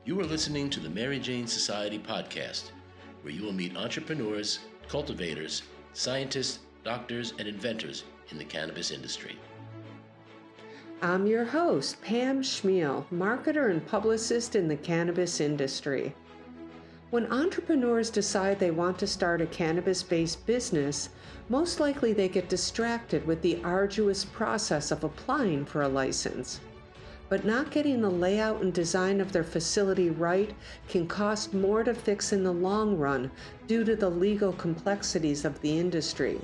You are listening to the Mary Jane Society podcast, where you will meet entrepreneurs, cultivators, scientists, doctors, and inventors in the cannabis industry. I'm your host, Pam Schmiel, marketer and publicist in the cannabis industry. When entrepreneurs decide they want to start a cannabis-based business, most likely they get distracted with the arduous process of applying for a license. But not getting the layout and design of their facility right can cost more to fix in the long run due to the legal complexities of the industry.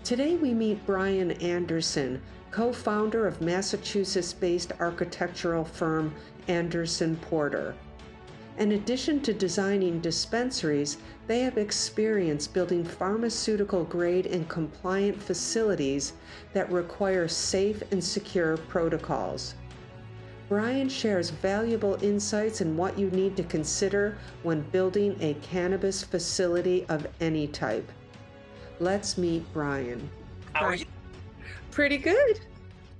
Today we meet Brian Anderson, co-founder of Massachusetts-based architectural firm Anderson Porter. In addition to designing dispensaries, they have experience building pharmaceutical-grade and compliant facilities that require safe and secure protocols. Brian shares valuable insights in what you need to consider when building a cannabis facility of any type. Let's meet Brian. How are you? Pretty good.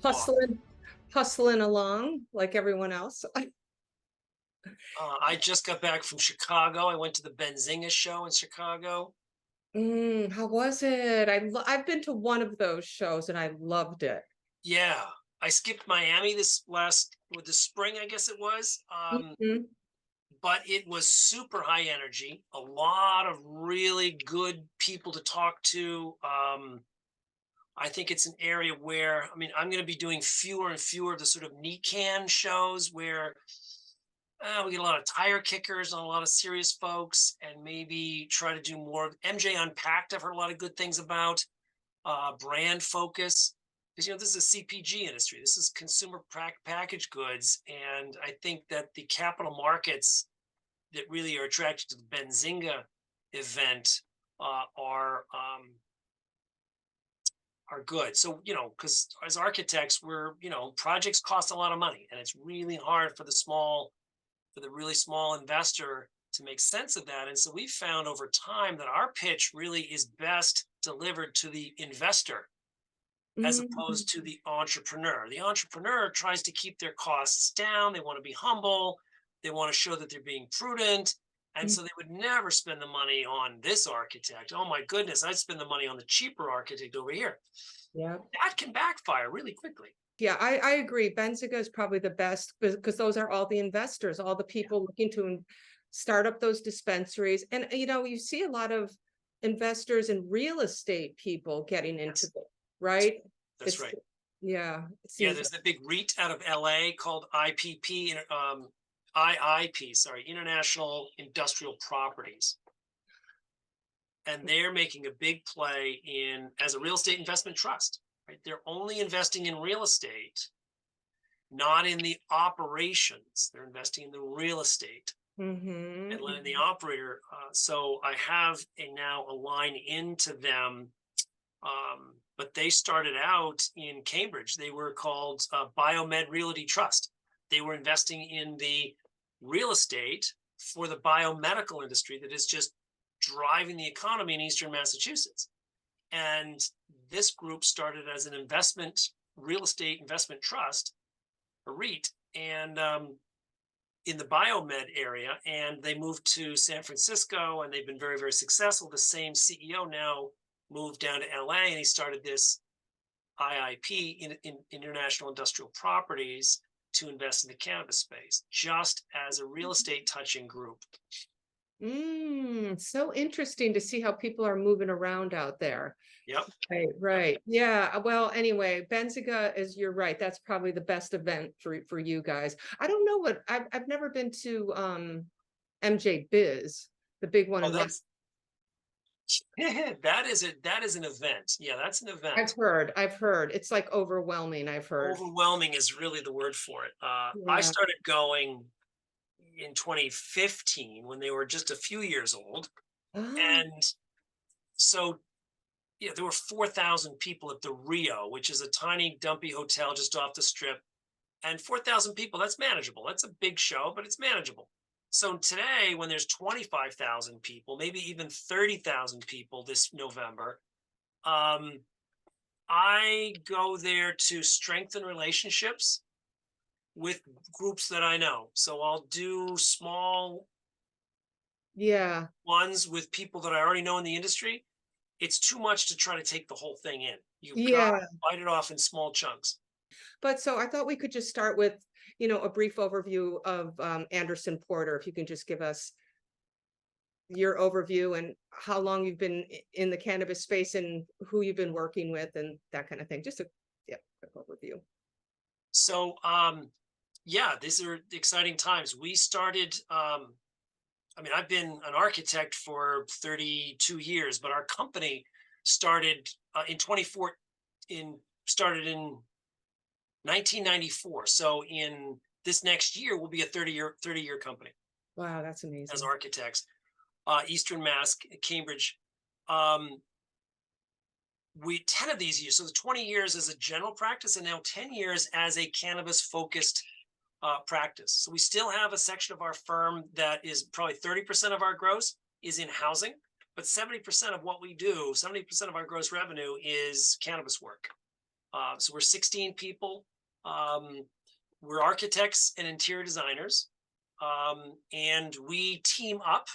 Hustling along like everyone else. I just got back from Chicago. I went to the Benzinga show in Chicago. How was it? I've been to one of those shows and I loved it. Yeah, I skipped Miami the spring, I guess it was. But it was super high energy. A lot of really good people to talk to. I think it's an area where, I'm going to be doing fewer and fewer of the sort of NECAN shows where we get a lot of tire kickers and a lot of serious folks, and maybe try to do more of MJ Unpacked. I've heard a lot of good things about brand focus, because this is a CPG industry. This is consumer packaged goods, and I think that the capital markets that really are attracted to the Benzinga event are good. So, because as architects, projects cost a lot of money, and it's really hard for the really small investor to make sense of that. And so we found over time that our pitch really is best delivered to the investor as opposed to the entrepreneur. The entrepreneur tries to keep their costs down. They want to be humble. They want to show that they're being prudent. And so they would never spend the money on this architect. Oh my goodness, I'd spend the money on the cheaper architect over here. Yeah. That can backfire really quickly. Yeah, I agree. Benzinga is probably the best because those are all the investors, all the people looking to start up those dispensaries. And, you see a lot of investors and real estate people getting into it, right? That's right. Yeah. Yeah, there's the big REIT out of LA called IIP, International Industrial Properties. And they're making a big play as a real estate investment trust. Right? They're only investing in real estate, not in the operations. They're investing in the real estate and letting the operator. So I have now a line into them, but they started out in Cambridge. They were called Biomed Realty Trust. They were investing in the real estate for the biomedical industry that is just driving the economy in Eastern Massachusetts. And this group started as an real estate investment trust, a REIT, and in the biomed area, and they moved to San Francisco, and they've been very, very successful. The same CEO now moved down to LA, and he started this IIP, in International Industrial Properties, to invest in the cannabis space, just as a real estate touching group. So interesting to see how people are moving around out there. Yep. Right. Yeah. Well, anyway, Benzinga you're right. That's probably the best event for you guys. I don't know what I've never been to MJ Biz, the big one. That is an event. Yeah, that's an event. I've heard it's like overwhelming. I've heard overwhelming is really the word for it. I started going in 2015 when they were just a few years old. And so there were 4,000 people at the Rio, which is a tiny dumpy hotel just off the strip, and 4,000 people, that's manageable. That's a big show, but it's manageable. So today, when there's 25,000 people, maybe even 30,000 people this November, I go there to strengthen relationships with groups that I know. So I'll do small Yeah. ones with people that I already know in the industry. It's too much to try to take the whole thing in. You've got to Yeah. bite it off in small chunks. But so I thought we could just start with, a brief overview of Anderson Porter. If you can just give us your overview and how long you've been in the cannabis space and who you've been working with and that kind of thing. Just a, yeah, quick overview. So yeah, these are exciting times. We started I mean, I've been an architect for 32 years, but our company started in 24 in started in 1994. So in this next year will be a 30-year company Wow, that's as amazing. architects. Eastern Mass, Cambridge. Um, we 10 of these years, so the 20 years as a general practice, and now 10 years as a cannabis focused practice. So we still have a section of our firm that is probably 30% of our gross is in housing, but 70% of what we do, 70% of our gross revenue is cannabis work. So we're 16 people. Um, we're architects and interior designers, and we team up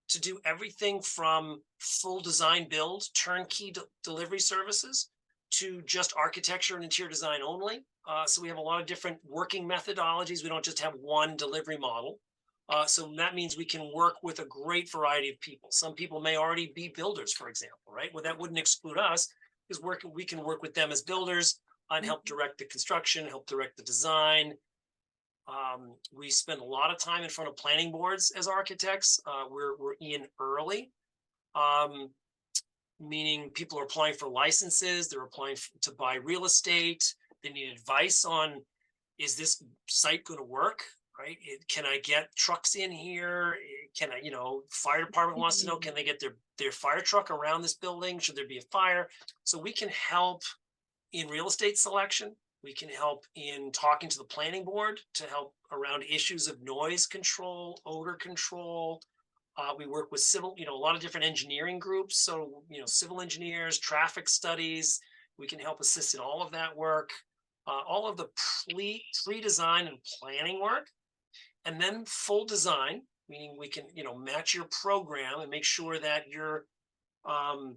to do everything from full design build, turnkey delivery services to just architecture and interior design only. So we have a lot of different working methodologies. We don't just have one delivery model. So that means we can work with a great variety of people. Some people may already be builders, for example, right? Well, that wouldn't exclude us because we can work with them as builders and help direct the construction, help direct the design. We spend a lot of time in front of planning boards as architects. We're in early, um, meaning people are applying for licenses. They're applying to buy real estate. They need advice on, is this site going to work? Right? Can I get trucks in here? Can I, fire department wants to know, can they get their fire truck around this building? Should there be a fire? So we can help in real estate selection. We can help in talking to the planning board to help around issues of noise control, odor control. We work with civil, a lot of different engineering groups. So, civil engineers, traffic studies. We can help assist in all of that work, all of the pre-design and planning work, and then full design, meaning we can, match your program and make sure that your um,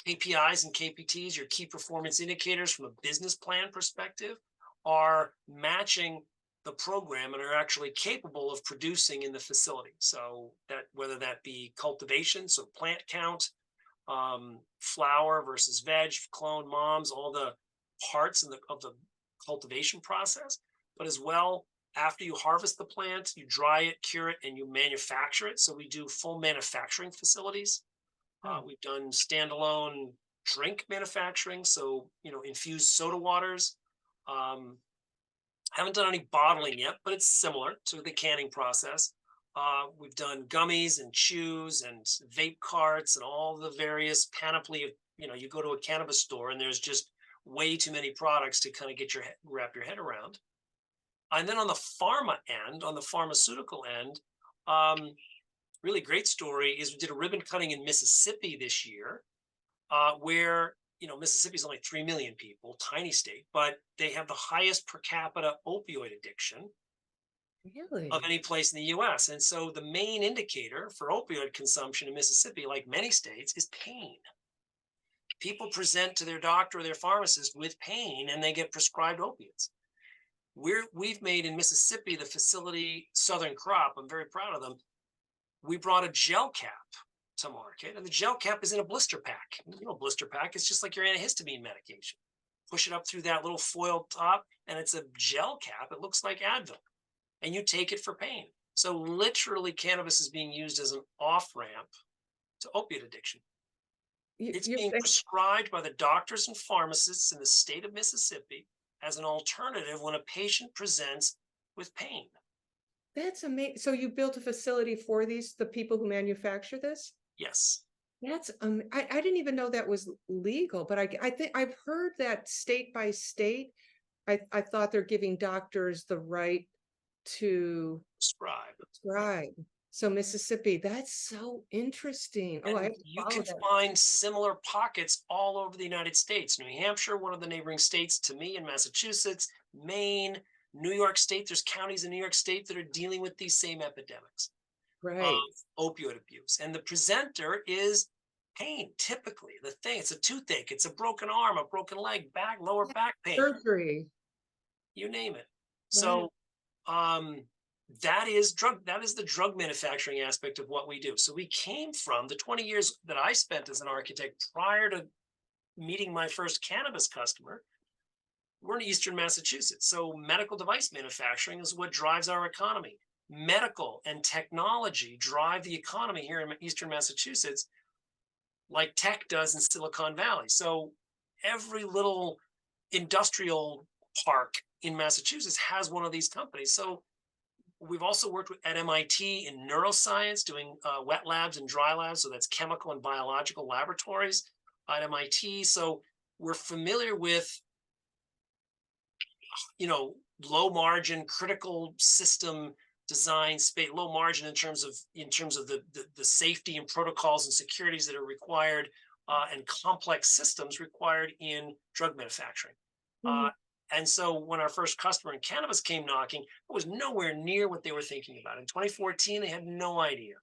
KPIs and KPTs, your key performance indicators from a business plan perspective, are matching the program and are actually capable of producing in the facility. So that whether that be cultivation, so plant count, flower versus veg, clone moms, all the parts of the cultivation process, but as well after you harvest the plant, you dry it, cure it, and you manufacture it. So we do full manufacturing facilities. Oh, We've done standalone drink manufacturing, so infused soda waters. Um, haven't done any bottling yet, but it's similar to the canning process. We've done gummies and chews and vape carts and all the various panoply of, you go to a cannabis store and there's just way too many products to kind of wrap your head around. And then on the pharma end, on the pharmaceutical end, really great story is we did a ribbon cutting in Mississippi this year, where Mississippi's only 3 million people, tiny state, but they have the highest per capita opioid addiction of really? any place in the US. And so the main indicator for opioid consumption in Mississippi, like many states, is pain. People present to their doctor or their pharmacist with pain and they get prescribed opiates. We've made in Mississippi the facility Southern Crop. I'm very proud of them. We brought a gel cap to market, and the gel cap is in a blister pack. Blister pack is just like your antihistamine medication. Push it up through that little foil top, and it's a gel cap. It looks like Advil, and you take it for pain. So literally, cannabis is being used as an off-ramp to opiate addiction. It's You're being saying prescribed by the doctors and pharmacists in the state of Mississippi as an alternative when a patient presents with pain. that's amazing. So you built a facility for the people who manufacture this? Yes. That's I didn't even know that was legal, but I think I've heard that state by state. I thought they're giving doctors the right to Prescribe. prescribe. So Mississippi, that's so interesting. Oh, I And have to you follow can that. find similar pockets all over the United States. New Hampshire, one of the neighboring states to me, in Massachusetts, Maine, New York State, there's counties in New York State that are dealing with these same epidemics of Right. opioid abuse. And the presenter is pain, typically. The thing, it's a toothache, it's a broken arm, a broken leg, back, lower back pain, Surgery. you name it. Right. So that is the drug manufacturing aspect of what we do. So we came from the 20 years that I spent as an architect prior to meeting my first cannabis customer. We're in Eastern Massachusetts. So medical device manufacturing is what drives our economy. Medical and technology drive the economy here in Eastern Massachusetts, like tech does in Silicon Valley. So every little industrial park in Massachusetts has one of these companies. So we've also worked at MIT in neuroscience, doing wet labs and dry labs. So that's chemical and biological laboratories at MIT. So we're familiar with, low margin, critical system design space, low margin in terms of the safety and protocols and securities that are required, and complex systems required in drug manufacturing. Mhm. And so when our first customer in cannabis came knocking, it was nowhere near what they were thinking about. In 2014, they had no idea.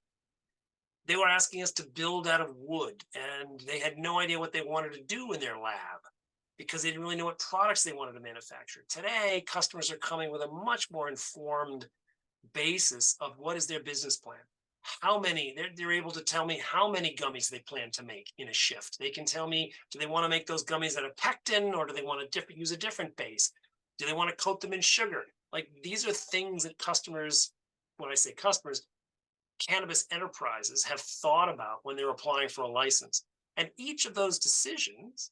They were asking us to build out of wood, and they had no idea what they wanted to do in their lab because they didn't really know what products they wanted to manufacture. Today, customers are coming with a much more informed basis of what is their business plan. How many, they're able to tell me how many gummies they plan to make in a shift. They can tell me, do they want to make those gummies out of pectin, or do they want to use a different base? Do they want to coat them in sugar? Like, these are things that customers, when I say customers, cannabis enterprises have thought about when they're applying for a license. And each of those decisions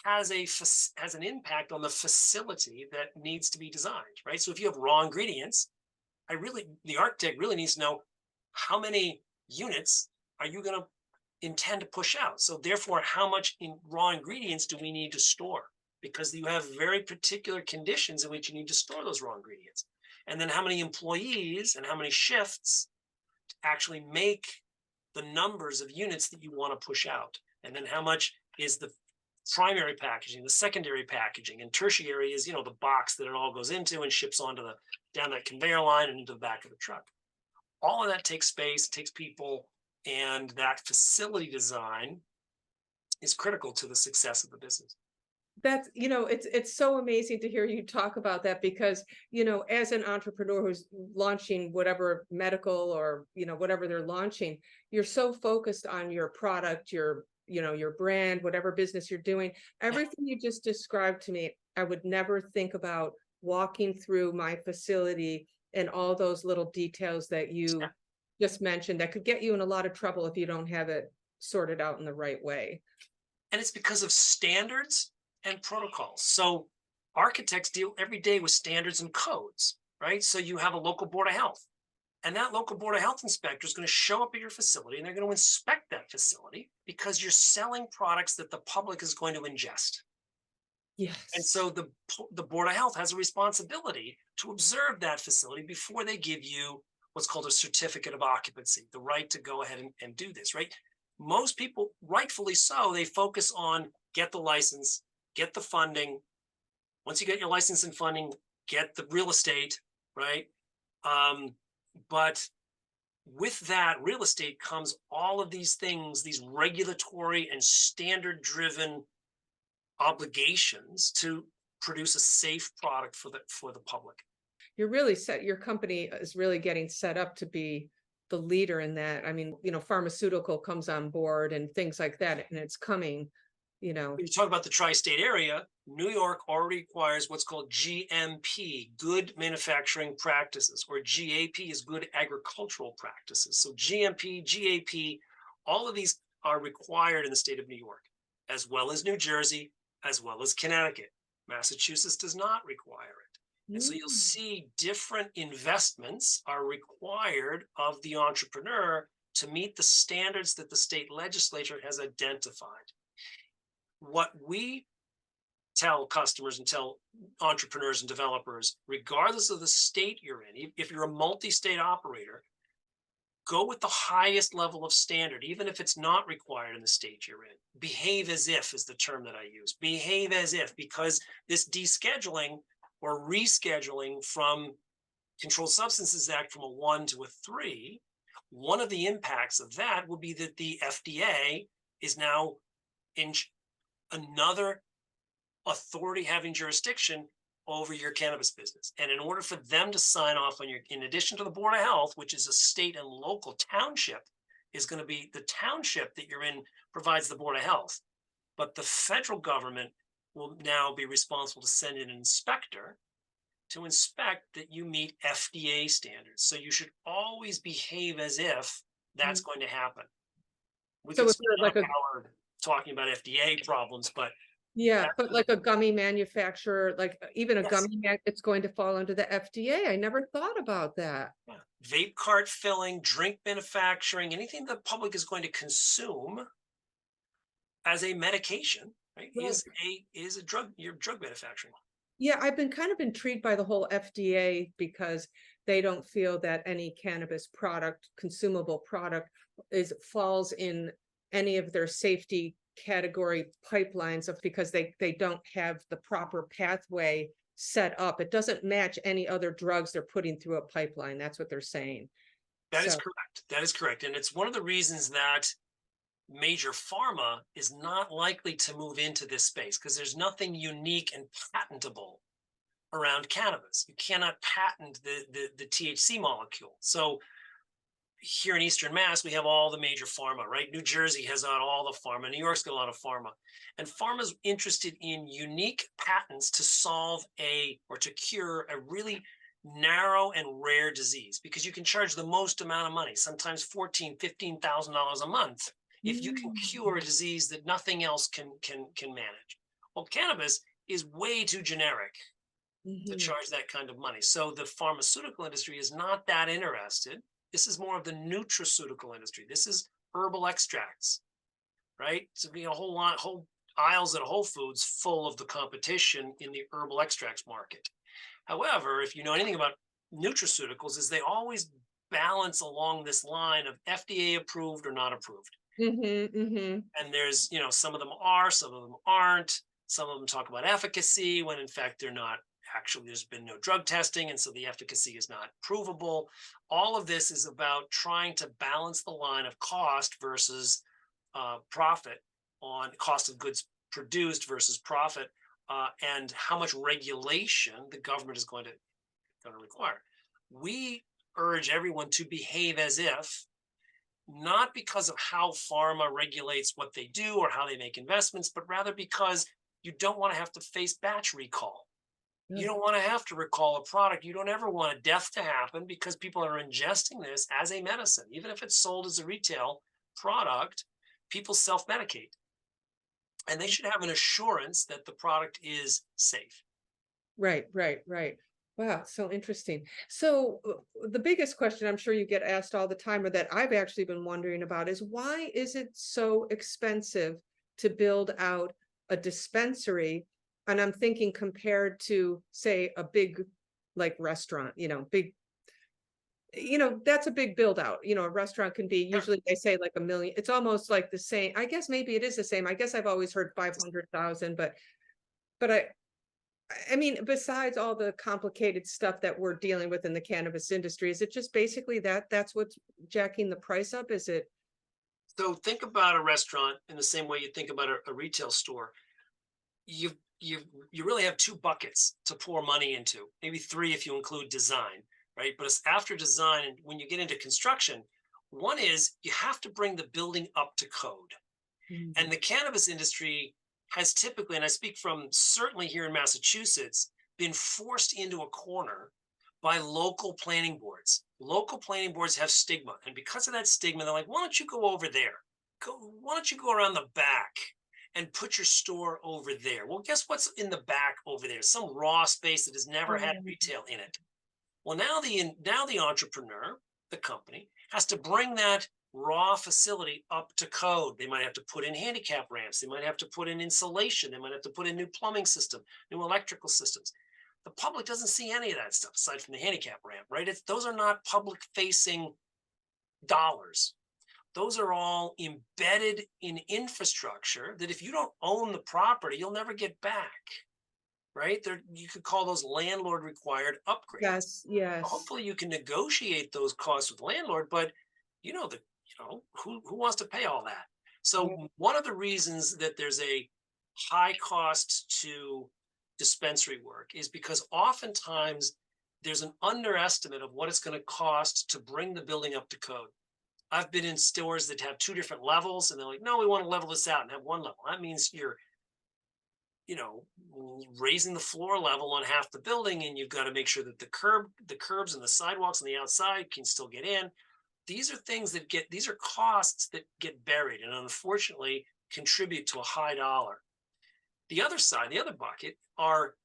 has an impact on the facility that needs to be designed, right? So if you have raw ingredients, the architect really needs to know how many units are you going to intend to push out. So therefore, how much raw ingredients do we need to store? Because you have very particular conditions in which you need to store those raw ingredients. And then how many employees and how many shifts to actually make the numbers of units that you want to push out. And then how much is the primary packaging, the secondary packaging, and tertiary is, the box that it all goes into and ships down that conveyor line and into the back of the truck. All of that takes space, takes people, and that facility design is critical to the success of the business. That's, it's so amazing to hear you talk about that because, as an entrepreneur who's launching whatever medical or, whatever they're launching, you're so focused on your product, your brand, whatever business you're doing. Everything you just described to me, I would never think about walking through my facility and all those little details that you just mentioned that could get you in a lot of trouble if you don't have it sorted out in the right way. And it's because of standards and protocols. So architects deal every day with standards and codes, right? So you have a local board of health, and that local board of health inspector is going to show up at your facility and they're going to inspect that facility because you're selling products that the public is going to ingest. Yes. And so the board of health has a responsibility to observe that facility before they give you what's called a certificate of occupancy, the right to go ahead and do this, right? Most people, rightfully so, they focus on get the license, get the funding. Once you get your license and funding, get the real estate, right? But with that real estate comes all of these things, these regulatory and standard driven obligations to produce a safe product for the public. Your company is really getting set up to be the leader in that. I mean, pharmaceutical comes on board and things like that, and it's coming, When you talk about the tri-state area, New York already requires what's called GMP, good manufacturing practices, or GAP is good agricultural practices. So GMP, GAP, all of these are required in the state of New York, as well as New Jersey, as well as Connecticut. Massachusetts does not require it. And so you'll see different investments are required of the entrepreneur to meet the standards that the state legislature has identified. What we tell customers and tell entrepreneurs and developers, regardless of the state you're in, if you're a multi-state operator, go with the highest level of standard, even if it's not required in the state you're in. Behave as if is the term that I use. Behave as if, because this descheduling or rescheduling from Controlled Substances Act from a 1 to a 3, one of the impacts of that will be that the FDA is now in another authority having jurisdiction over your cannabis business. And in order for them to sign off on your, in addition to the Board of Health, which is a state and local township, is going to be the township that you're in provides the Board of Health. But the federal government will now be responsible to send in an inspector to inspect that you meet FDA standards. So you should always behave as if that's going to happen. We So could if you're spend like an a hour talking about FDA problems, but yeah, that's but like a gummy manufacturer, like even a yes, it's going to fall under the FDA. I never thought about that. yeah. Vape cart filling, drink manufacturing, anything the public is going to consume as a medication, right, Right. is a drug, your drug manufacturing. Yeah, I've been kind of intrigued by the whole FDA because they don't feel that any cannabis product, consumable product, falls in any of their safety category pipelines of because they don't have the proper pathway set up. It doesn't match any other drugs they're putting through a pipeline. That's what they're saying. That is So, correct. That is correct. And it's one of the reasons that major pharma is not likely to move into this space because there's nothing unique and patentable around cannabis. You cannot patent the THC molecule. So here in Eastern Mass, we have all the major pharma, right? New Jersey has got all the pharma. New York's got a lot of pharma. And pharma's interested in unique patents to solve or to cure a really narrow and rare disease because you can charge the most amount of money, sometimes $14,000-$15,000 a month, if you can cure a disease that nothing else can manage. Well, cannabis is way too generic to charge that kind of money. So the pharmaceutical industry is not that interested. This is more of the nutraceutical industry. This is herbal extracts, right? So be a whole aisles at Whole Foods full of the competition in the herbal extracts market. However, if you know anything about nutraceuticals, is they always balance along this line of FDA approved or not approved. And there's, some of them are, some of them aren't. Some of them talk about efficacy when in fact they're not. Actually, there's been no drug testing, and so the efficacy is not provable. All of this is about trying to balance the line of cost versus profit, on cost of goods produced versus profit, and how much regulation the government is going to require. We urge everyone to behave as if, not because of how pharma regulates what they do or how they make investments, but rather because you don't want to have to face batch recall. You don't want to have to recall a product. You don't ever want a death to happen because people are ingesting this as a medicine. Even if it's sold as a retail product, people self-medicate. And they should have an assurance that the product is safe. Right. Wow, so interesting. So the biggest question I'm sure you get asked all the time, or that I've actually been wondering about, is why is it so expensive to build out a dispensary? And I'm thinking compared to, say, a big like restaurant, that's a big build out. A restaurant can be, usually they say like $1 million. It's almost like the same. I guess maybe it is the same. I guess I've always heard 500,000, but I mean, besides all the complicated stuff that we're dealing with in the cannabis industry, is it just basically that's what's jacking the price up? Is it? So think about a restaurant in the same way you think about a retail store. You really have two buckets to pour money into, maybe three if you include design, right? But it's after design, and when you get into construction, one is you have to bring the building up to code. And the cannabis industry has typically, and I speak from certainly here in Massachusetts, been forced into a corner by local planning boards. Local planning boards have stigma. And because of that stigma, they're like, why don't you go over there? Why don't you go around the back and put your store over there? Well, guess what's in the back over there? Some raw space that has never had retail in it. Well, now the entrepreneur, the company, has to bring that raw facility up to code. They might have to put in handicap ramps. They might have to put in insulation. They might have to put in new plumbing system, new electrical systems. The public doesn't see any of that stuff aside from the handicap ramp, right? Those are not public facing dollars. Those are all embedded in infrastructure that if you don't own the property, you'll never get back. right? There, you could call those landlord required upgrades. Yes, yes. Hopefully you can negotiate those costs with landlord, but who wants to pay all that? Yeah. So one of the reasons that there's a high cost to dispensary work is because oftentimes there's an underestimate of what it's going to cost to bring the building up to code. I've been in stores that have two different levels and they're like, no, we want to level this out and have one level. That means you're, you know, raising the floor level on half the building, and you've got to make sure that the curbs and the sidewalks on the outside can still get in. These are costs that get buried and unfortunately contribute to a high dollar. The other side, the other bucket, are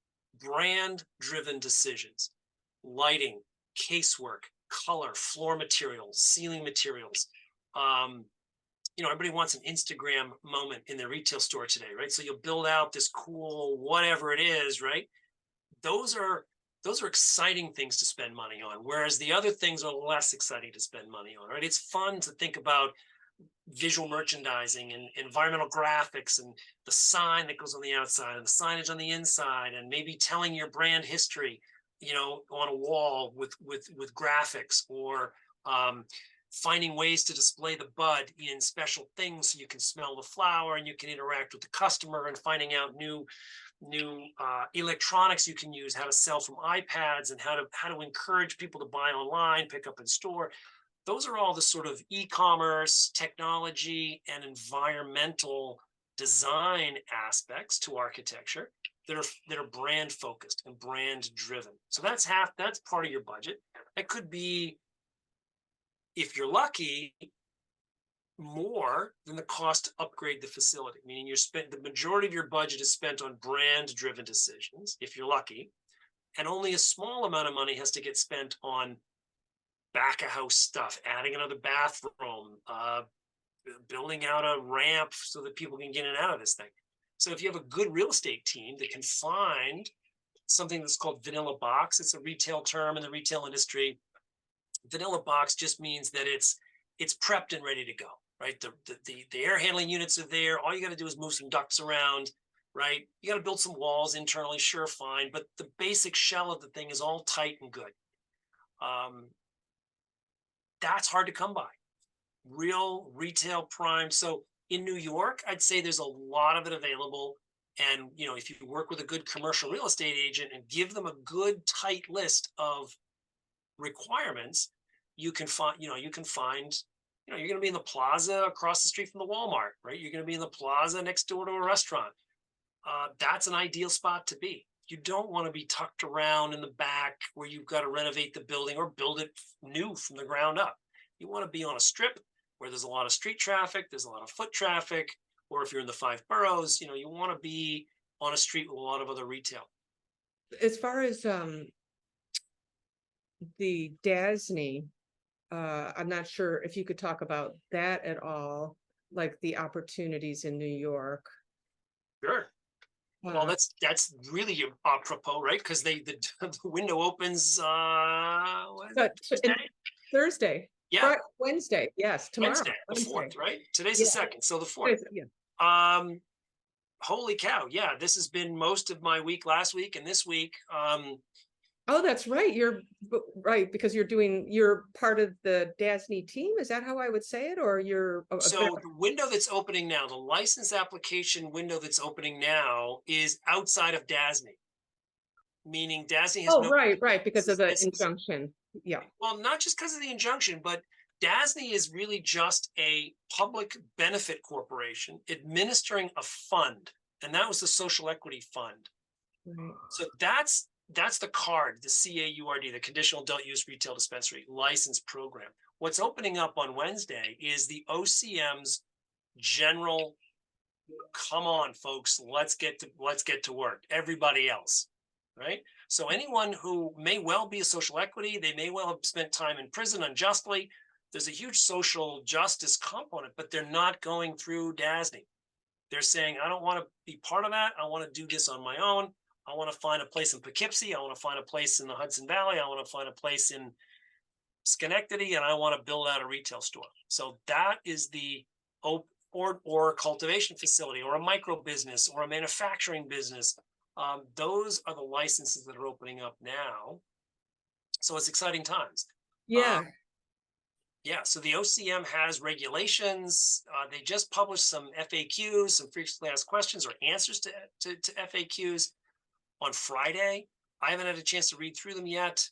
brand driven decisions: lighting, casework, color, floor materials, ceiling materials. Um, Everybody wants an Instagram moment in their retail store today, right? So you'll build out this cool whatever it is, right? Those are those are exciting things to spend money on, whereas the other things are less exciting to spend money on, right? It's fun to think about visual merchandising and environmental graphics and the sign that goes on the outside and the signage on the inside, and maybe telling your brand history, on a wall with graphics, or um, finding ways to display the bud in special things so you can smell the flower and you can interact with the customer, and finding out new electronics you can use, how to sell from iPads, and how to encourage people to buy online, pick up in store. Those are all the sort of e-commerce, technology, and environmental design aspects to architecture that are brand focused and brand driven. So that's part of your budget. That could be, if you're lucky, more than the cost to upgrade the facility, meaning the majority of your budget is spent on brand driven decisions, if you're lucky, and only a small amount of money has to get spent on back of house stuff, adding another bathroom, building out a ramp so that people can get in and out of this thing. So if you have a good real estate team that can find something that's called vanilla box, it's a retail term in the retail industry. Vanilla box just means that it's prepped and ready to go, right? The air handling units are there. All you got to do is move some ducts around, right? You got to build some walls internally, sure, fine, but the basic shell of the thing is all tight and good. That's hard to come by. Real retail prime. So in New York, I'd say there's a lot of it available. And if you work with a good commercial real estate agent and give them a good tight list of requirements, you can find, you're going to be in the plaza across the street from the Walmart, right? You're going to be in the plaza next door to a restaurant. That's an ideal spot to be. You don't want to be tucked around in the back where you've got to renovate the building or build it new from the ground up. You want to be on a strip where there's a lot of street traffic, there's a lot of foot traffic, or if you're in the 5 boroughs, you want to be on a street with a lot of other retail. As far as the DASNY, I'm not sure if you could talk about that at all, like the opportunities in New York. Sure. Well, that's really apropos, right? Because the window opens Thursday. Yeah. Wednesday. Yes, tomorrow. Wednesday, the 4th, right? Today's Yeah. the 2nd, so the 4th. Yeah. Holy cow! Yeah, this has been most of my week last week and this week. Oh, that's right. You're right, because you're part of the DASNY team. Is that how I would say it? Or so the window that's opening now, the license application window that's opening now, is outside of DASNY. Meaning DASNY has right, because of the injunction. Yeah. Well, not just because of the injunction, but DASNY is really just a public benefit corporation administering a fund, and that was the social equity fund. Right. So that's the CARD, the CAURD, the Conditional Adult Use Retail Dispensary License Program. What's opening up on Wednesday is the OCM's general, come on, folks, let's get to work. Everybody else, right? So anyone who may well be a social equity, they may well have spent time in prison unjustly. There's a huge social justice component, but they're not going through DASNY. They're saying, I don't want to be part of that. I want to do this on my own. I want to find a place in Poughkeepsie. I want to find a place in the Hudson Valley. I want to find a place in Schenectady, and I want to build out a retail store. So that is the or a cultivation facility, or a micro business, or a manufacturing business, Those are the licenses that are opening up now. So it's exciting times. Uh, Yeah. yeah, so the OCM has regulations. They just published some FAQs, some frequently asked questions or answers to FAQs on Friday. I haven't had a chance to read through them yet,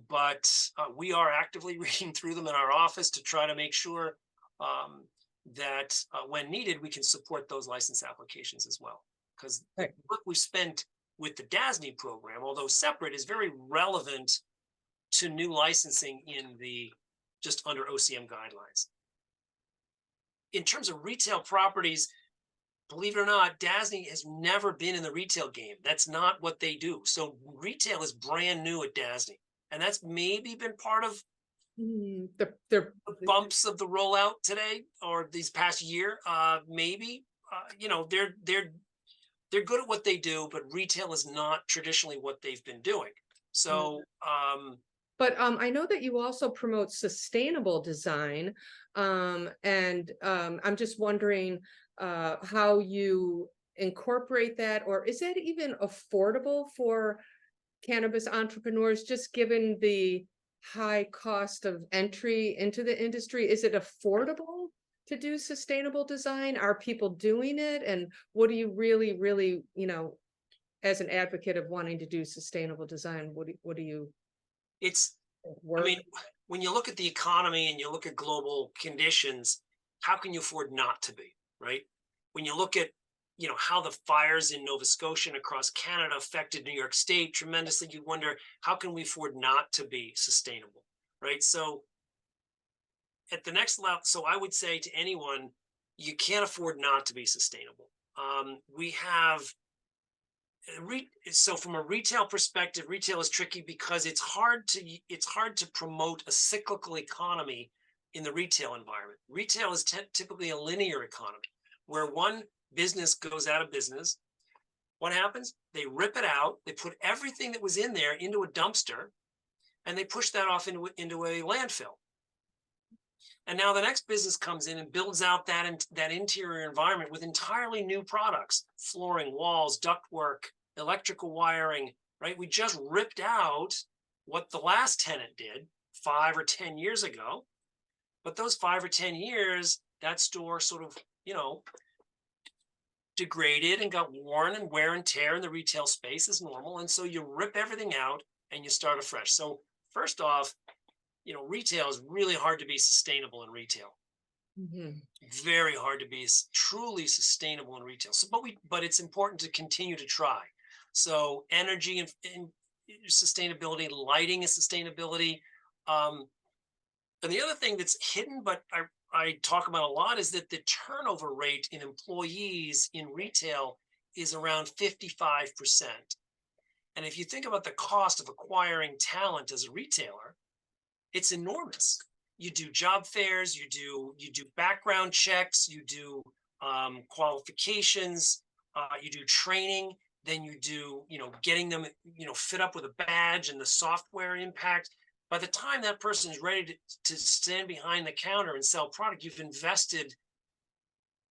but we are actively reading through them in our office to try to make sure that when needed, we can support those license applications as well. Because the Right. work we spent with the DASNY program, although separate, is very relevant to new licensing in the just under OCM guidelines. In terms of retail properties, believe it or not, DASNY has never been in the retail game. That's not what they do. So retail is brand new at DASNY. And that's maybe been part of They're the bumps of the rollout today or these past year. Maybe they're good at what they do, but retail is not traditionally what they've been doing. So But I know that you also promote sustainable design, and I'm just wondering how you incorporate that, or is that even affordable for cannabis entrepreneurs, just given the high cost of entry into the industry? Is it affordable to do sustainable design? Are people doing it? And what do you really, really, as an advocate of wanting to do sustainable design, what do you it's think I work? mean, when you look at the economy and you look at global conditions, how can you afford not to be, right? When you look at, how the fires in Nova Scotia and across Canada affected New York State tremendously, you wonder, how can we afford not to be sustainable, right? So at the next level, so I would say to anyone, you can't afford not to be sustainable. We have so from a retail perspective, retail is tricky because it's hard to promote a cyclical economy in the retail environment. Retail is typically a linear economy where one business goes out of business. What happens? They rip it out, they put everything that was in there into a dumpster, and they push that off into a landfill. And now the next business comes in and builds out that interior environment with entirely new products: flooring, walls, ductwork, electrical wiring, right? We just ripped out what the last tenant did 5 or 10 years ago. But those 5 or 10 years, that store sort of, degraded and got worn, and wear and tear in the retail space is normal. And so you rip everything out and you start afresh. So, first off, retail is really hard to be sustainable in retail. Mhm. Very hard to be truly sustainable in retail. So, but it's important to continue to try. So, energy and sustainability, lighting is sustainability. And the other thing that's hidden, but I talk about a lot, is that the turnover rate in employees in retail is around 55%. And if you think about the cost of acquiring talent as a retailer, it's enormous. You do job fairs, you do background checks, you do qualifications, you do training, then you do getting them fit up with a badge and the software impact. By the time that person is ready to stand behind the counter and sell product, you've invested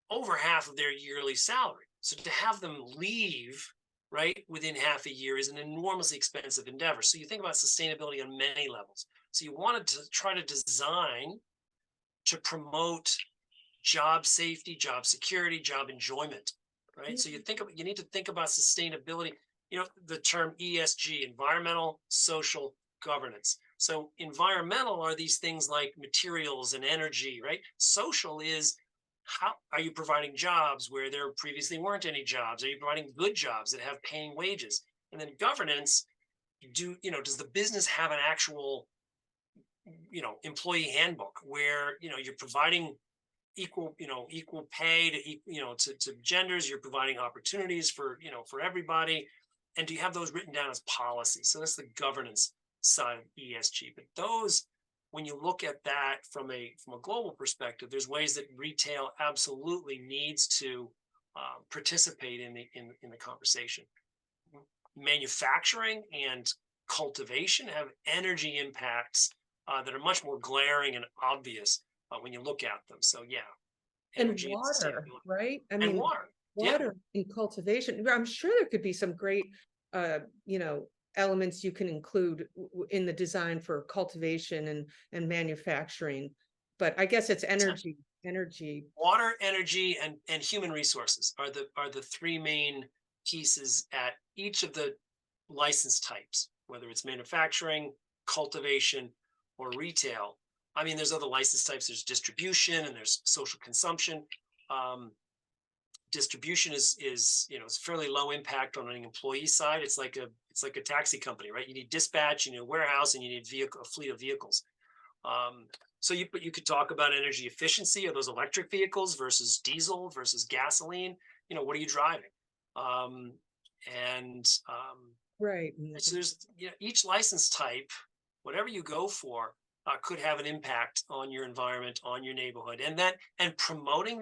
over half of their yearly salary. So to have them leave right within half a year is an enormously expensive endeavor. So you think about sustainability on many levels. So you wanted to try to design to promote job safety, job security, job enjoyment, right? So you need to think about sustainability, the term ESG, environmental, social, governance. So environmental are these things like materials and energy, right? Social is, how are you providing jobs where there previously weren't any jobs? Are you providing good jobs that have paying wages? And then governance, does the business have an actual, employee handbook where, you're providing equal pay to genders, you're providing opportunities for everybody. And do you have those written down as policy? So that's the governance side of ESG. But those, when you look at that from a global perspective, there's ways that retail absolutely needs to participate in the conversation. Manufacturing and cultivation have energy impacts that are much more glaring and obvious when you look at them. So yeah, And energy and water, sustainability right? I and mean, water. Yeah, water in cultivation. I'm sure there could be some great, you know, elements you can include in the design for cultivation and manufacturing. But I guess it's energy, energy. water, energy, and human resources are the three main pieces at each of the license types, whether it's manufacturing, cultivation, or retail. I mean, there's other license types. There's distribution and there's social consumption. Um, Distribution is it's fairly low impact on an employee side. It's like a taxi company, right? You need dispatch, you need a warehouse, and you need a fleet of vehicles. Um, so you could talk about energy efficiency of those electric vehicles versus diesel versus gasoline. What are you driving? Um, and Right. so there's each license type, whatever you go for, could have an impact on your environment, on your neighborhood, and promoting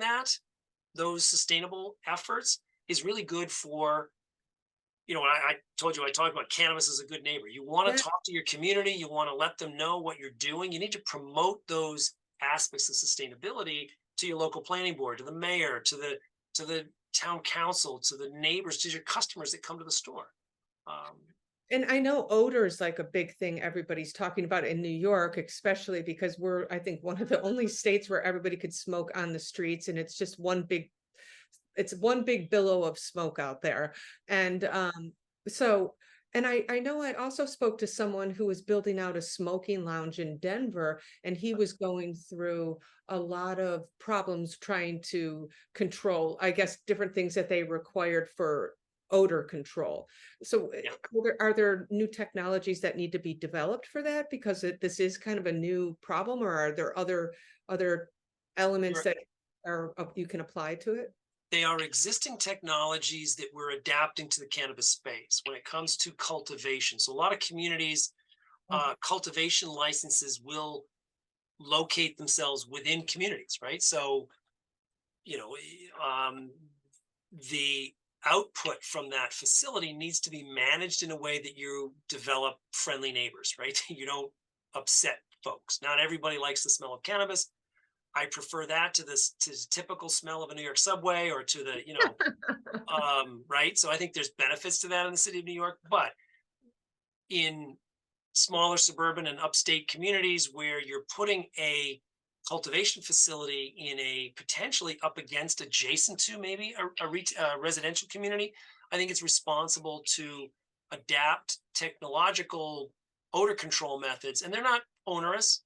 those sustainable efforts is really good for I told you I talked about cannabis as a good neighbor. You want Yeah. to talk to your community, you want to let them know what you're doing. You need to promote those aspects of sustainability to your local planning board, to the mayor, to the town council, to the neighbors, to your customers that come to the store. Um, And I know odor is like a big thing everybody's talking about in New York, especially because we're, I think, one of the only states where everybody could smoke on the streets, and it's just it's one big billow of smoke out there. And so and I know I also spoke to someone who was building out a smoking lounge in Denver, and he was going through a lot of problems trying to control, I guess, different things that they required for odor control. So yeah, are there new technologies that need to be developed for that, because this is kind of a new problem, or are there other elements you're that are you can apply to it? they are existing technologies that we're adapting to the cannabis space when it comes to cultivation. So a lot of communities, cultivation licenses will locate themselves within communities, right? So, you know, um, the output from that facility needs to be managed in a way that you develop friendly neighbors, right? You don't upset folks. Not everybody likes the smell of cannabis. I prefer that to the typical smell of a New York subway or to the, right. So I think there's benefits to that in the city of New York, but in smaller suburban and upstate communities where you're putting a cultivation facility in a potentially up against adjacent to maybe a residential community, I think it's responsible to adapt technological odor control methods. And they're not onerous,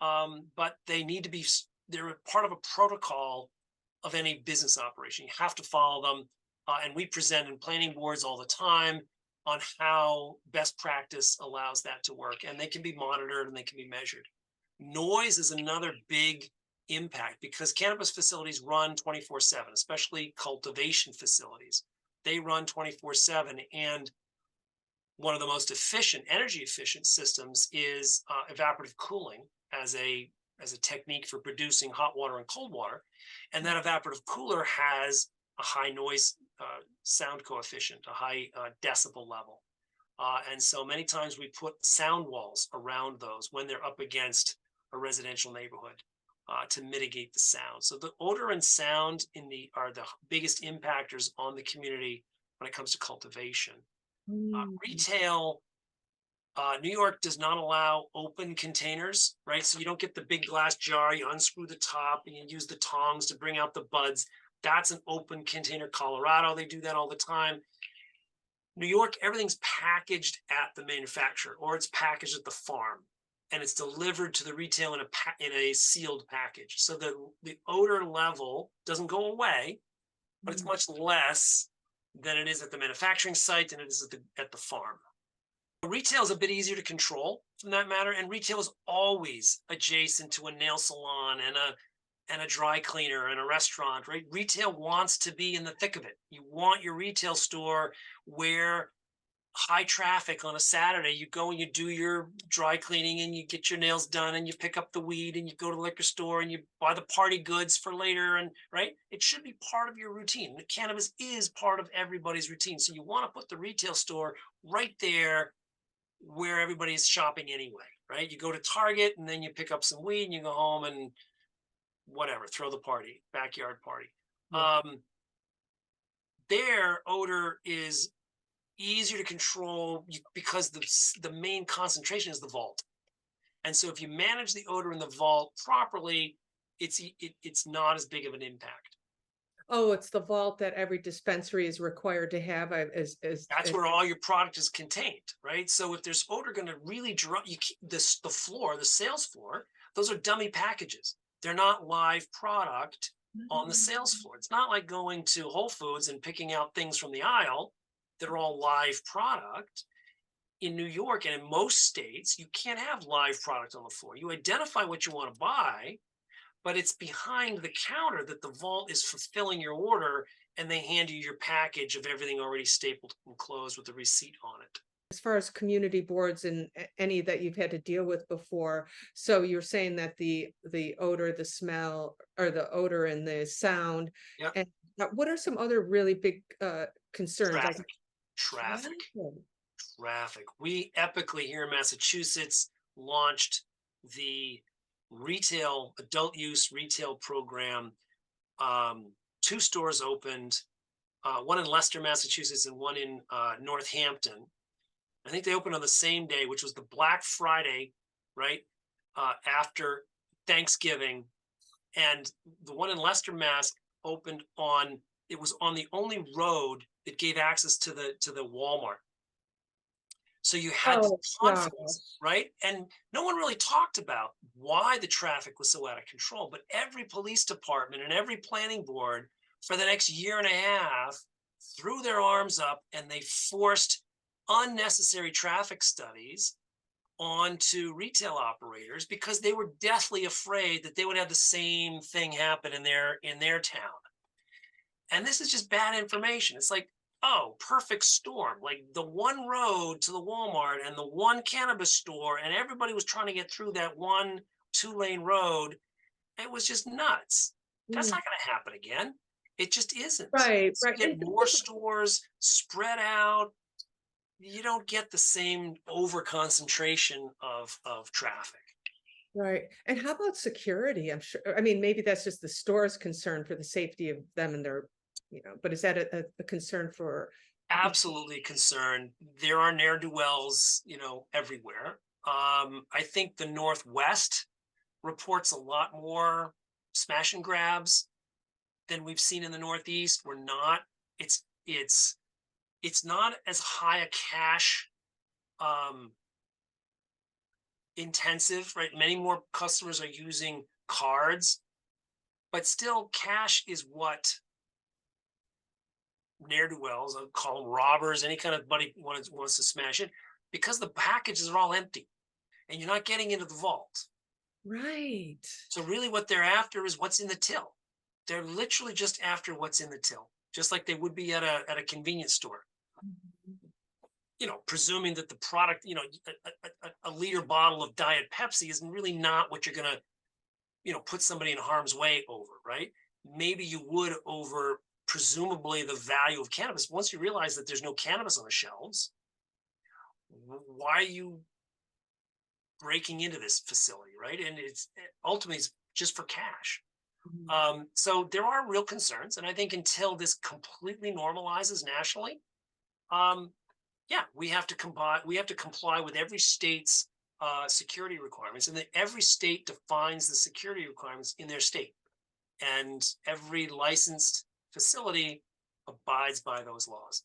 but they need to be, they're part of a protocol of any business operation. You have to follow them. And we present in planning boards all the time on how best practice allows that to work, and they can be monitored and they can be measured. Noise is another big impact because cannabis facilities run 24/7, especially cultivation facilities. They run 24/7, and one of the most energy efficient systems is evaporative cooling as a technique for producing hot water and cold water. And that evaporative cooler has a high noise sound coefficient, a high decibel level. And so many times we put sound walls around those when they're up against a residential neighborhood to mitigate the sound. So the odor and sound are the biggest impactors on the community when it comes to cultivation. Mm. Retail, New York does not allow open containers, right? So you don't get the big glass jar, you unscrew the top and you use the tongs to bring out the buds. That's an open container. Colorado, they do that all the time. New York, everything's packaged at the manufacturer or it's packaged at the farm and it's delivered to the retail in a sealed package. So the odor level doesn't go away, but it's much less than it is at the manufacturing site than it is at the farm. Retail is a bit easier to control from that matter, and retail is always adjacent to a nail salon and a dry cleaner and a restaurant, right? Retail wants to be in the thick of it. You want your retail store where high traffic on a Saturday, you go and you do your dry cleaning and you get your nails done and you pick up the weed and you go to the liquor store and you buy the party goods for later. And right, it should be part of your routine. The cannabis is part of everybody's routine. So you want to put the retail store right there where everybody's shopping anyway, right? You go to Target and then you pick up some weed and you go home and whatever, throw the party, backyard party. Yeah. their odor is easier to control because the main concentration is the vault. And so if you manage the odor in the vault properly, it's not as big of an impact. Oh, it's the vault that every dispensary is required to have. That's where all your product is contained, right? So if there's odor going to really draw the floor, the sales floor, those are dummy packages. They're not live product on the sales floor. It's not like going to Whole Foods and picking out things from the aisle that are all live product. In New York and in most states, you can't have live product on the floor. You identify what you want to buy, but it's behind the counter that the vault is fulfilling your order, and they hand you your package of everything already stapled and closed with the receipt on it. As far as community boards and any that you've had to deal with before, so you're saying that the odor, the smell, or the odor and the sound, Yep. and what are some other really big concerns? Traffic. We epically here in Massachusetts launched the adult use retail program. 2 stores opened, one in Leicester, Massachusetts, and one in Northampton. I think they opened on the same day, which was the Black Friday, right after Thanksgiving. And the one in Leicester, Mass, opened on. It was on the only road that gave access to the Walmart. So you had conflicts, right? And no one really talked about why the traffic was so out of control. But every police department and every planning board for the next year and a half threw their arms up, and they forced unnecessary traffic studies onto retail operators because they were deathly afraid that they would have the same thing happen in their town. And this is just bad information. It's like, oh, perfect storm, like the one road to the Walmart and the one cannabis store, and everybody was trying to get through that one 2-lane road. It was just nuts. That's not going to happen again. It just isn't. Right. Get more stores spread out. You don't get the same over concentration of traffic. Right. And how about security? I'm sure, I mean, maybe that's just the store's concern for the safety of them and their, but is that a concern for? Absolutely a concern. There are ne'er-do-wells, everywhere. I think the Northwest reports a lot more smash and grabs than we've seen in the Northeast. It's not as high a cash intensive, right? Many more customers are using cards, but still cash is what ne'er-do-wells, I'll call them robbers, any kind of buddy wants to smash it, because the packages are all empty and you're not getting into the vault. Right. So really what they're after is what's in the till. They're literally just after what's in the till, just like they would be at a convenience store. Presuming that the product, a liter bottle of Diet Pepsi isn't really not what you're going to, put somebody in harm's way over, right? Maybe you would over presumably the value of cannabis. Once you realize that there's no cannabis on the shelves, why are you breaking into this facility, right? And it's ultimately it's just for cash. So there are real concerns, and I think until this completely normalizes nationally, we have to comply with every state's security requirements, and every state defines the security requirements in their state, and every licensed facility abides by those laws.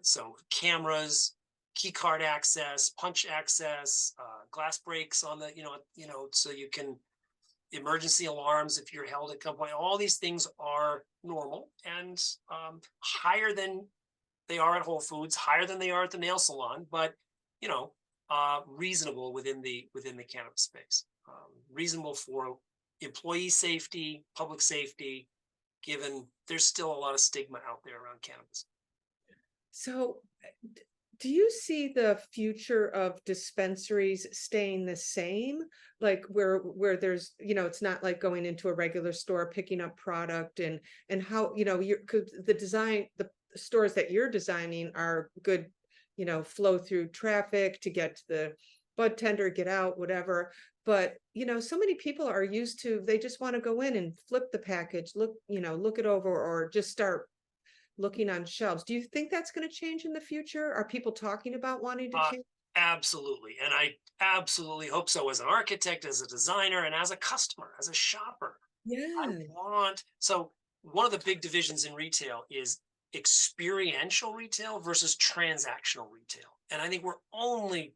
So cameras, key card access, punch access, glass breaks on the, so you can emergency alarms if you're held at gunpoint. All these things are normal and higher than they are at Whole Foods, higher than they are at the nail salon, but reasonable within the cannabis space. Reasonable for employee safety, public safety, given there's still a lot of stigma out there around cannabis. So do you see the future of dispensaries staying the same? Like where there's, it's not like going into a regular store, picking up product and how, the stores that you're designing are good, flow through traffic to get to the bud tender, get out, whatever. But, so many people are used to, they just want to go in and flip the package, look it over, or just start, looking on shelves. Do you think that's going to change in the future? Are people talking about wanting to Uh, change? Absolutely. And I absolutely hope so, as an architect, as a designer, and as a customer, as a shopper. I Yeah. want, so one of the big divisions in retail is experiential retail versus transactional retail. And I think we're only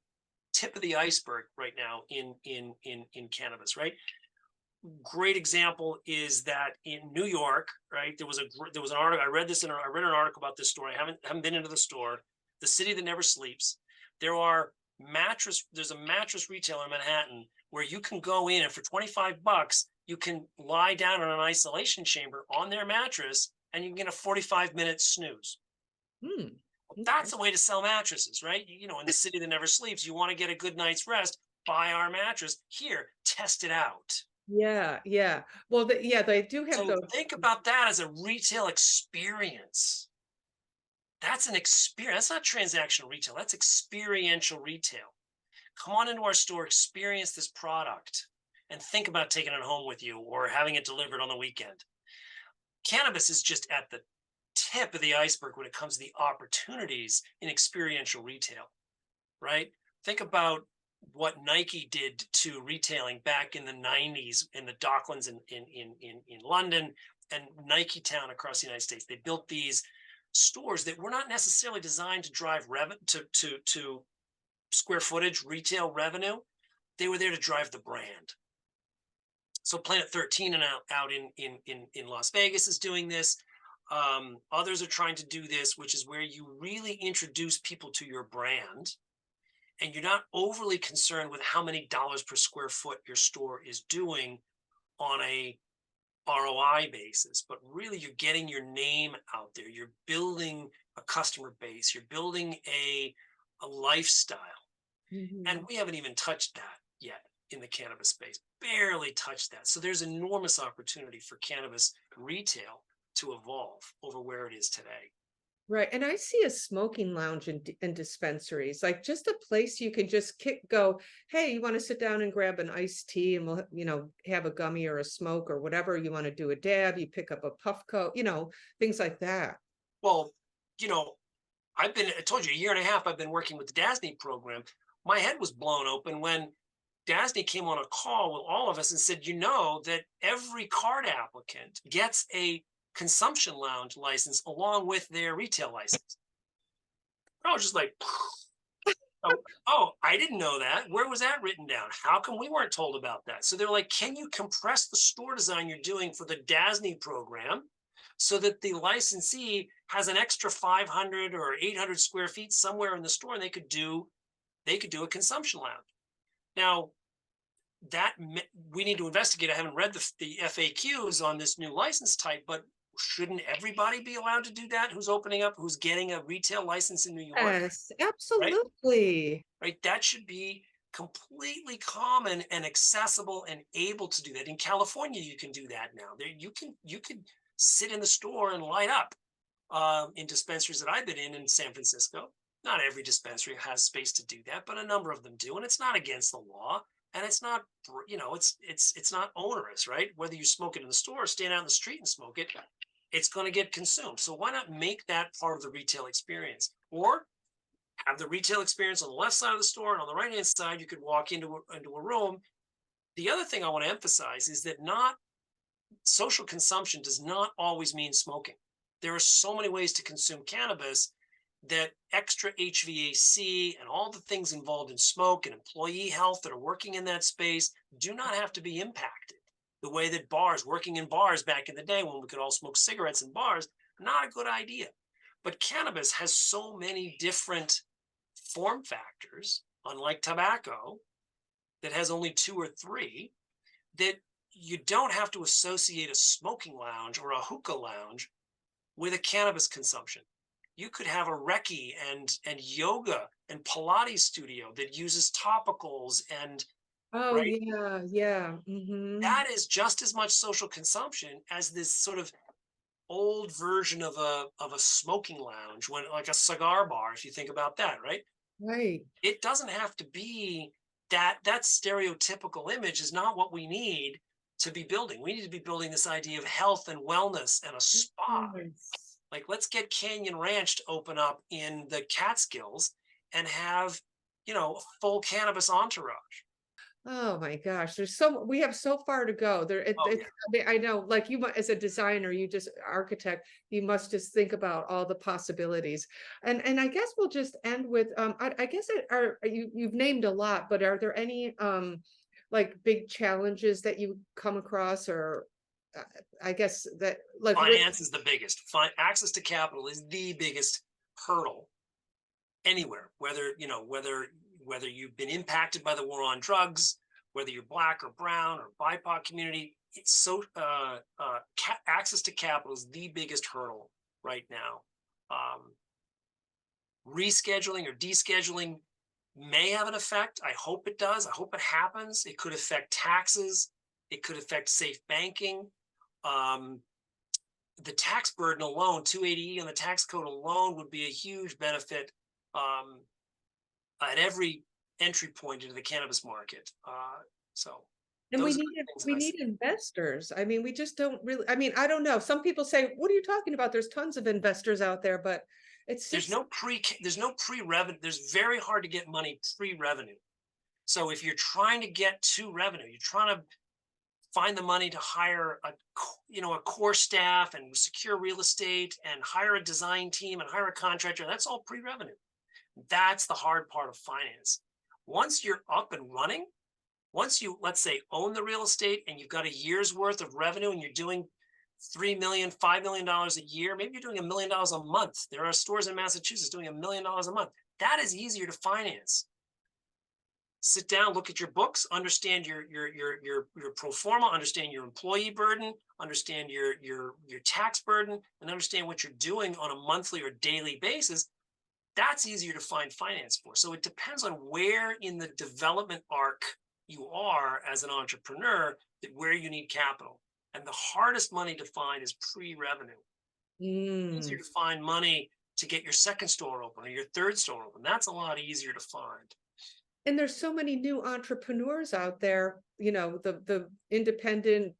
tip of the iceberg right now in cannabis, right? Great example is that in New York, right, there was an article. I read an article about this store. I haven't been into the store. The city that never sleeps. There's a mattress retailer in Manhattan where you can go in, and for $25 you can lie down in an isolation chamber on their mattress, and you can get a 45-minute snooze. Hmm. Okay. That's a way to sell mattresses, right? In the city that never sleeps, you want to get a good night's rest, buy our mattress. Here, test it out. Yeah, yeah. Well, yeah, they do have So those. think about that as a retail experience. That's an experience. That's not transactional retail. That's experiential retail. Come on into our store, experience this product, and think about taking it home with you or having it delivered on the weekend. Cannabis is just at the tip of the iceberg when it comes to the opportunities in experiential retail, right? Think about what Nike did to retailing back in the 90s in the Docklands in London and Nike Town across the United States. They built these stores that were not necessarily designed to drive revenue to square footage retail revenue. They were there to drive the brand. So Planet 13 and out in Las Vegas is doing this. Others are trying to do this, which is where you really introduce people to your brand, and you're not overly concerned with how many dollars per square foot your store is doing on a ROI basis, but really you're getting your name out there. You're building a customer base. You're building a lifestyle. And Mhm. we haven't even touched that yet in the cannabis space, barely touched that. So there's enormous opportunity for cannabis retail to evolve over where it is today. Right. And I see a smoking lounge in dispensaries, like just a place you can just go, hey, you want to sit down and grab an iced tea and we'll, have a gummy or a smoke or whatever you want to do, a dab, you pick up a puff coat, things like that. Well, you know, I told you, a year and a half, I've been working with the DASNY program. My head was blown open when DASNY came on a call with all of us and said, that every card applicant gets a consumption lounge license along with their retail license. I was just like, oh, I didn't know that. Where was that written down? How come we weren't told about that? So they're like, can you compress the store design you're doing for the DASNY program so that the licensee has an extra 500 or 800 square feet somewhere in the store, and they could do a consumption lounge. Now, that we need to investigate. I haven't read the FAQs on this new license type, but shouldn't everybody be allowed to do that? Who's getting a retail license in New York, Yes, right? absolutely. Right? That should be completely common and accessible and able to do that. In California, you can do that now. There, you can sit in the store and light up in dispensaries that I've been in San Francisco. Not every dispensary has space to do that, but a number of them do, and it's not against the law, and it's not, it's not onerous, right? Whether you smoke it in the store or stand out in the street and smoke it, it's going to get consumed. So why not make that part of the retail experience, or have the retail experience on the left side of the store, and on the right hand side, you could walk into a room. The other thing I want to emphasize is that not social consumption does not always mean smoking. There are so many ways to consume cannabis that extra HVAC and all the things involved in smoke and employee health that are working in that space do not have to be impacted. The way that working in bars back in the day when we could all smoke cigarettes in bars, not a good idea. But cannabis has so many different form factors, unlike tobacco, that has only two or three, that you don't have to associate a smoking lounge or a hookah lounge with a cannabis consumption. You could have a Reiki and yoga and Pilates studio that uses topicals, and Oh, right, yeah, yeah. Hmm. that is just as much social consumption as this sort of old version of a smoking lounge, when like a cigar bar, if you think about that, right? Right. It doesn't have to be that stereotypical image is not what we need to be building. We need to be building this idea of health and wellness and a spa. Yes. Like, let's get Canyon Ranch to open up in the Catskills and have, a full cannabis entourage. Oh my gosh, we have so far to go. Oh yeah. I mean, I know, like as a designer, you just architect, you must just think about all the possibilities. And I guess we'll just end with, I guess you've named a lot, but are there any like big challenges that you come across, or uh, I guess that like with Finance is the biggest. Access to capital is the biggest hurdle anywhere. Whether you've been impacted by the war on drugs, whether you're Black or brown or BIPOC community, it's so access to capital is the biggest hurdle right now. Rescheduling or descheduling may have an effect. I hope it does. I hope it happens. It could affect taxes. It could affect safe banking. The tax burden alone, 280E on the tax code alone, would be a huge benefit at every entry point into the cannabis market. So and those are the things that we I need see. investors. I mean, we just don't really, I mean, I don't know. Some people say, what are you talking about? There's tons of investors out there, but it's There's just, no pre-revenue. There's very hard to get money pre-revenue. So if you're trying to get to revenue, you're trying to find the money to hire a core staff and secure real estate and hire a design team and hire a contractor. That's all pre-revenue. That's the hard part of finance. Once you're up and running, once you, let's say, own the real estate and you've got a year's worth of revenue and you're doing $3 million, $5 million a year, maybe you're doing $1 million a month. There are stores in Massachusetts doing $1 million a month. That is easier to finance. Sit down, look at your books, understand your pro forma, understand your employee burden, understand your tax burden, and understand what you're doing on a monthly or daily basis. That's easier to find finance for. So it depends on where in the development arc you are as an entrepreneur, where you need capital. And the hardest money to find is pre-revenue. Easier to find money to get your second store open or your third store open. That's a lot easier to find. and there's so many new entrepreneurs out there, the independent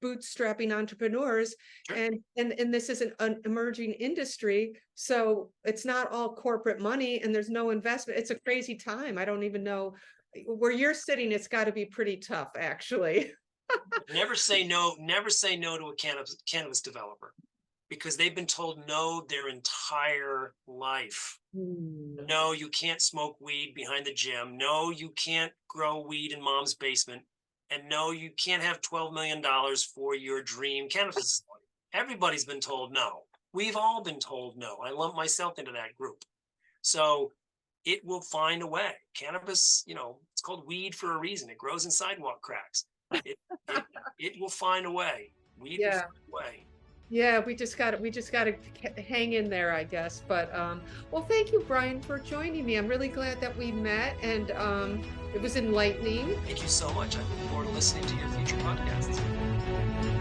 bootstrapping entrepreneurs. Sure. And this is an emerging industry, so it's not all corporate money and there's no investment. It's a crazy time. I don't even know where you're sitting. It's got to be pretty tough, actually. Never say no to a cannabis developer, because they've been told no their entire life. No, you can't smoke weed behind the gym. No, you can't grow weed in mom's basement. And no, you can't have $12 million for your dream cannabis facility. Everybody's been told no. We've all been told no. I lump myself into that group. So it will find a way. Cannabis, it's called weed for a reason. It grows in sidewalk cracks. It will find a way. Weed will Yeah. find a way. Yeah, we just got to hang in there, I guess. But well, thank you, Brian, for joining me. I'm really glad that we met, and it was enlightening. Thank you so much. I look forward to listening to your future podcasts.